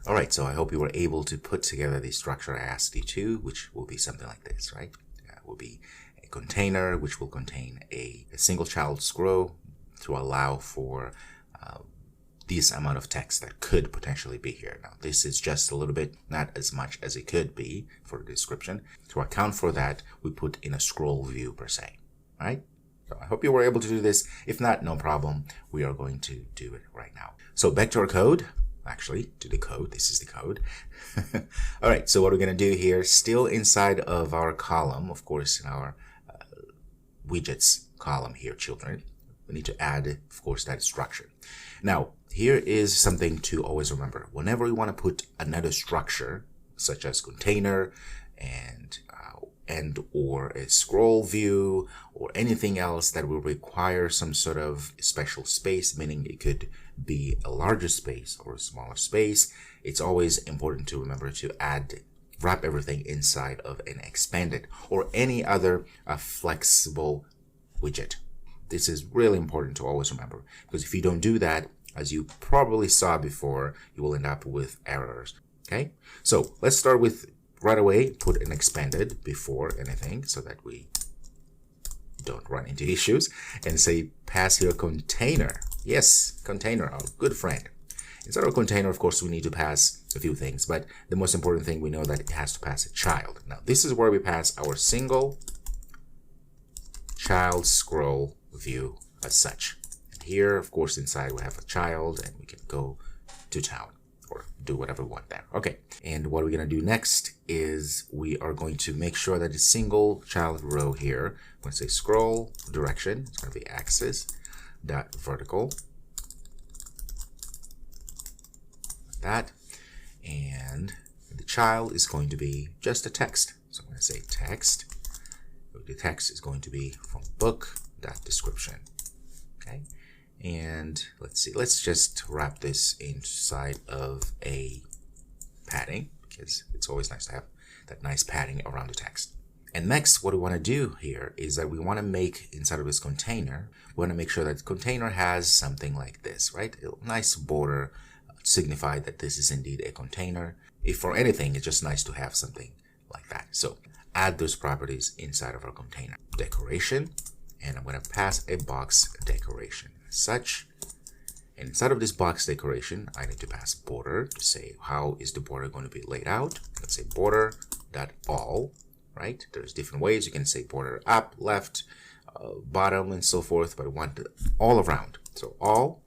All right, so I hope you were able to put together the structure I asked you to, which will be something like this, right? Will be a container, which will contain a single child scroll to allow for this amount of text that could potentially be here. Now, this is just a little bit, not as much as it could be for the description. To account for that, we put in a scroll view per se, right? So I hope you were able to do this. If not, no problem. We are going to do it right now. So back to our code. Actually, to the code. This is the code. All right, so what we're going to do here, still inside of our column, of course, in our widgets column here, children, we need to add, of course, that structure. Now, here is something to always remember. Whenever we want to put another structure, such as container and or a scroll view or anything else that will require some sort of special space, meaning it could be a larger space or a smaller space, it's always important to remember to wrap everything inside of an expanded or any other flexible widget. This is really important to always remember, because if you don't do that, as you probably saw before, you will end up with errors. Okay, so let's start with right away, put an expanded before anything so that we don't run into issues, and say pass here container. Yes, container, our good friend. Inside of container, of course, we need to pass a few things, but the most important thing, we know that it has to pass a child. Now, this is where we pass our single child scroll view as such. And here, of course, inside we have a child, and we can go to town or do whatever we want there. Okay, and what we're going to do next is we are going to make sure that the single child row here, I'm going to say scroll direction, it's going to be axis dot vertical, like that, and the child is going to be just a text. So I'm going to say text. The text is going to be from book dot description. Okay, and let's see, let's just wrap this inside of a padding, because it's always nice to have that nice padding around the text. And next, what we want to do here is that we want to make, inside of this container, we want to make sure that the container has something like this, right? A nice border to signify that this is indeed a container. If for anything, it's just nice to have something like that. So add those properties inside of our container. Decoration, and I'm going to pass a box decoration as such. And inside of this box decoration, I need to pass border to say how is the border going to be laid out. Let's say border dot all, right? There's different ways. You can say border up, left, bottom, and so forth, but I want it all around. So all,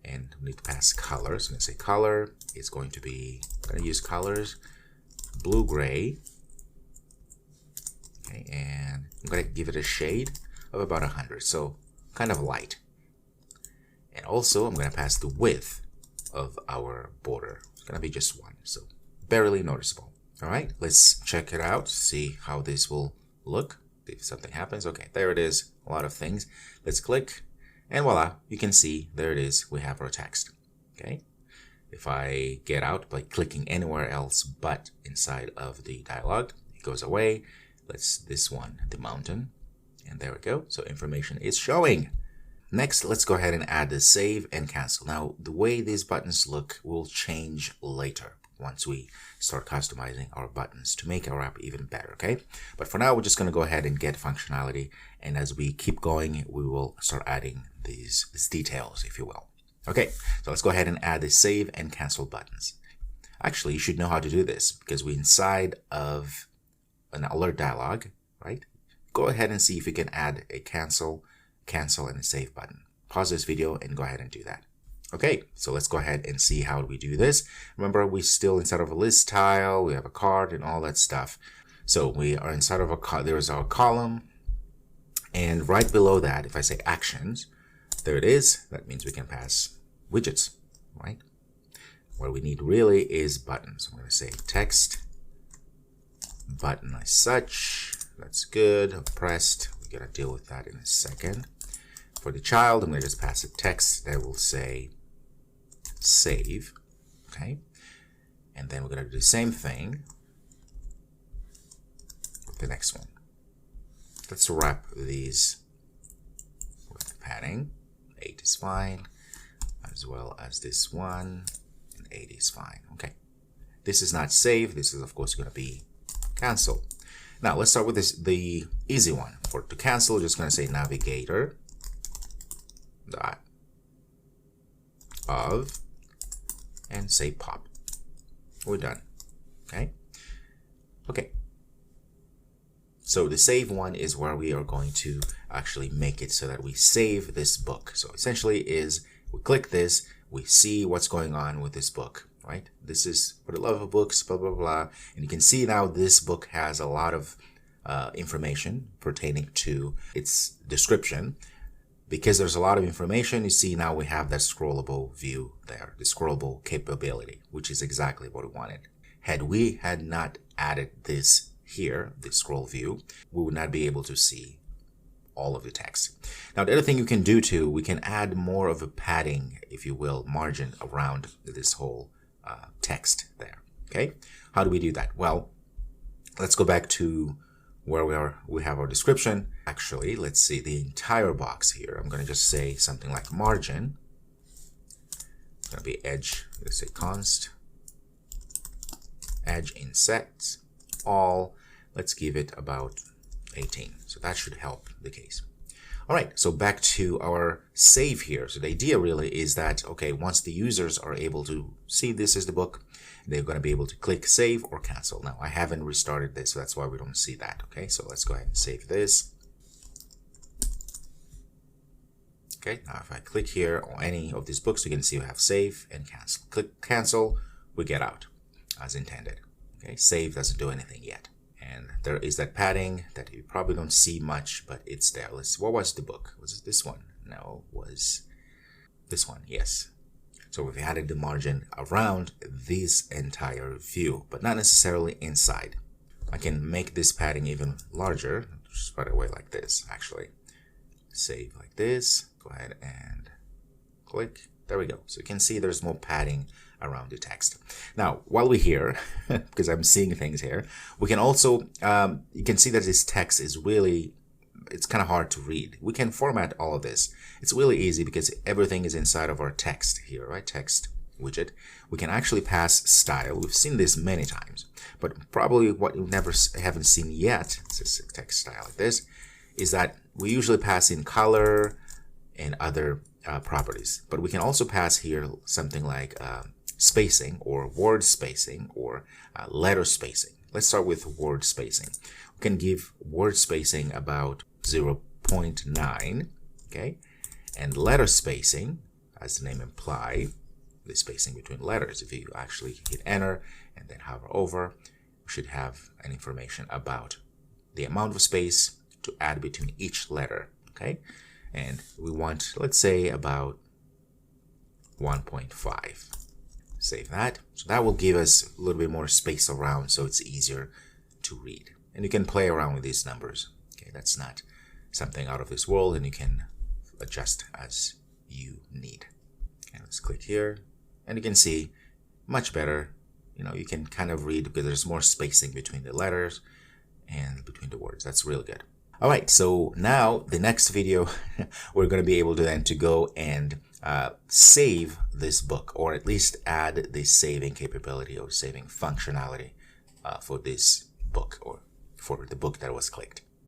and we need to pass color. So I'm going to say color is going to be, I'm going to use colors, blue, gray. Okay, and I'm going to give it a shade of about 100, so kind of light. And also, I'm going to pass the width of our border. It's going to be just 1, so barely noticeable. All right, let's check it out, see how this will look. If something happens, okay, there it is, a lot of things. Let's click, and voila, you can see, there it is, we have our text. Okay, if I get out by clicking anywhere else but inside of the dialog, it goes away. This one, the mountain, and there we go. So information is showing. Next, let's go ahead and add the save and cancel. Now, the way these buttons look will change later once we start customizing our buttons to make our app even better, okay? But for now, we're just gonna go ahead and get functionality, and as we keep going, we will start adding these details, if you will. Okay, so let's go ahead and add the save and cancel buttons. Actually, you should know how to do this because we're inside of an alert dialog, right? Go ahead and see if you can add a cancel, and a save button. Pause this video and go ahead and do that. Okay, so let's go ahead and see how we do this. Remember, we're still inside of a list tile, we have a card and all that stuff. So we are inside of there is our column, and right below that, if I say actions, there it is. That means we can pass widgets, right? What we need really is buttons. I'm going to say text button as such. That's good. Pressed. We're going to deal with that in a second. For the child, I'm going to just pass a text that will say save. Okay. And then we're going to do the same thing with the next one. Let's wrap these with padding. 8 is fine, as well as this one, and 8 is fine. Okay. This is not save. This is of course going to be cancel. Now let's start with the easy one. To cancel, just going to say navigator dot of and say pop. We're done. Okay. So the save one is where we are going to actually make it so that we save this book. So essentially is we click this, we see what's going on with this book, right? This is For the Love of Books, blah, blah, blah. And you can see now this book has a lot of information pertaining to its description. Because there's a lot of information, you see now we have that scrollable view there, the scrollable capability, which is exactly what we wanted. Had we had not added this here, the scroll view, we would not be able to see all of the text. Now, the other thing you can do too, we can add more of a padding, if you will, margin around this whole text there. Okay, how do we do that? Well, let's go back to where we have our description. Actually, let's see the entire box here. I'm going to just say something like margin. It's going to be edge. Let's say const edge insets all. Let's give it about 18. So that should help the case. All right, so back to our save here. So the idea really is that, okay, once the users are able to see this is the book, they're going to be able to click save or cancel. Now, I haven't restarted this, so that's why we don't see that. Okay, so let's go ahead and save this. Okay, now if I click here on any of these books, you can see we have save and cancel. Click cancel, we get out as intended. Okay, save doesn't do anything yet. And there is that padding that you probably don't see much, but it's there. Let's see, what was the book? Was it this one? No, it was this one, yes. So we've added the margin around this entire view, but not necessarily inside. I can make this padding even larger, just right away like this, actually. Save like this, go ahead and click. There we go. So you can see there's more padding around the text. Now, while we're here, because I'm seeing things here, we can also, you can see that this text is really, it's kind of hard to read. We can format all of this. It's really easy because everything is inside of our text here, right? Text widget. We can actually pass style. We've seen this many times, but probably what we haven't seen yet, this is text style like this, is that we usually pass in color and other properties, but we can also pass here something like spacing or word spacing or letter spacing. Let's start with word spacing. We can give word spacing about 0.9, okay? And letter spacing, as the name implies, the spacing between letters. If you actually hit enter and then hover over, we should have an information about the amount of space to add between each letter, okay? And we want, let's say, about 1.5. Save that. So that will give us a little bit more space around so it's easier to read. And you can play around with these numbers. Okay, that's not something out of this world, and you can adjust as you need. Okay, let's click here, and you can see much better. You know, you can kind of read because there's more spacing between the letters and between the words. That's really good. All right, so now the next video, we're going to be able to then to go and save this book, or at least add the saving capability or saving functionality for this book or for the book that was clicked.